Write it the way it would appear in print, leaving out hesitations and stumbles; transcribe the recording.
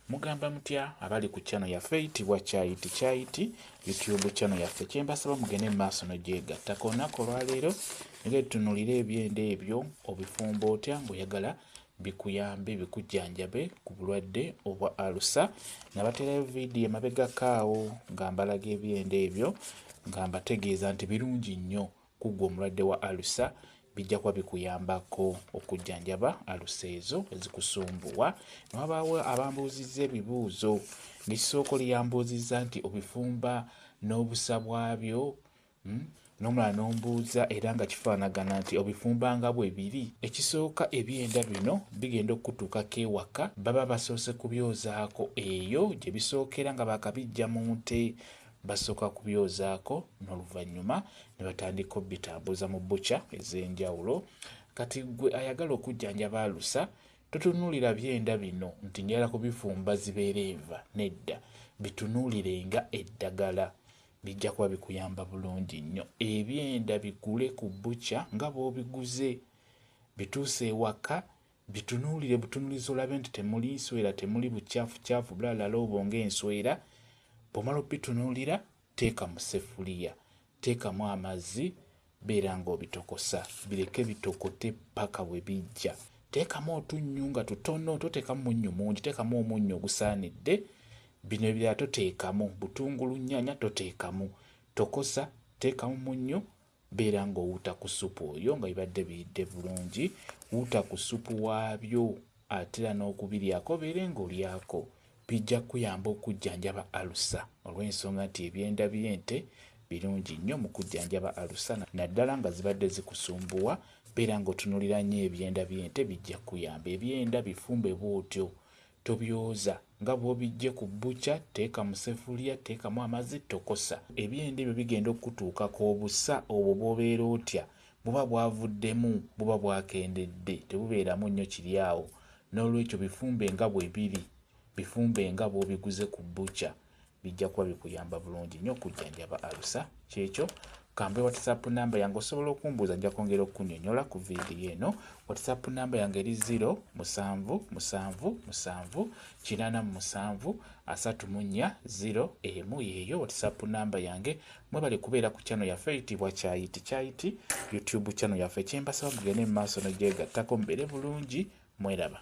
Mugamba mutya abali ku channel yaffe eyitibwa Kyayiti YouTube channel yaffe. Kyembasaba mugende maaso n'ogyegattako olunaku olwaleero nga tutunulira ebyenda ebyo obifumba otya ng'oyagala bikuyambe bikujjanjabe ku bulwadde obwa alusa. Nabaterayo vidiyo emabegakaawo nga mbalaga ebyenda ebyo nga mbategeeza nti birungi nnyo kuggwa omulwadde wa alusa, bijja kuba bikuyambako okujjanjaba alusa ezo ezikusumbuwa. Wabaawo abambuuzizza ebibuuzo, n'ekisooka liyambuuzizza nti obifumba n'obusa bwabyo, n'omulala n'ombuuza era nga kifaanagana nti obifumbanga bwe biri. Ekisooka ebyenda bino bigenda okutuukako ewaka, baba basoose kubyozaako eyo gye bisookera nga baakabijja mu nte, basooka kubyozaako n'oluvannyuma ne batandika obitambuza mu bbucca ez'enjawulo. Kati gwe ayagala okujjanjaba alusa totunuulira byenda bino nti njagala kubifumba zibeere enva, nedda, bitunuulire nga eddagala. Bijja kuba bikuyamba bulungi nnyo. Ebyenda bigule ku bbucca nga bw'obiguze, bituuse ewaka bitunuulire butunuulizi olabe nti temuli nswera, temuli bucaafucaafu bulalala obwo ng'enswera. Bw'omala obitunuulira teeka mu seffuliya, teekamu amazzi, beera ng'obitokosa, bireke bitokote paka bwe bijja. Teekamu otunnyu nga tutono, toteekamu munnyu mungi, teekamu omunnyu ogusaanidde. Bino ebirala toteekamu, butungulu, nnyaanya toteekamu. Tokosa, teekamu munnyu, beera ng'owuuta ku supu oyo nga bibadde biyidde bulungi. Wuuta ku supu waabyo, ate era n'okubiryako beere ng'olyako. Bijja kuyamba okujjanjaba alusa olw'ensonga nti ebyenda by'ente birungi nnyo mu kujjanjaba alusa. Naddala nga zibadde zikusumbuwa, beera ng'otunuulira nnyo ebyenda by'ente, bijja kuyamba. Ebyenda bifumbe bw'otyo, tobyoza nga bw'obijje ku bbucca, teeka mu seffuliya, teekamu amazzi, tokosa. Ebyenda ebyo bigenda okutuukako obusa obwo bw'obeera otya buba bwavuddemu, buba bwakendedde, tebubeeramu nnyo kiri awo. N'olwekyo bifumbe nga bwe biri, bifumbe nga bw'obiguze ku bbucca, bijja kuba bikuyamba bulungi nnyo okujjanjaba alusa. Kyekyo kambe WhatsApp namba yange osobola okumbuuza, nja kwongera okunnyonnyola ku vidiyo eno. WhatsApp namba yange eri 0777873401 yeeyo WhatsApp namba yange. Mwebale kubeera ku channel yaffe eyitibwa Kyayiti YouTube channel yaffe. Kyembasaba mugende mu maaso n'ogyegattako, mubeere bulungi, mweraba.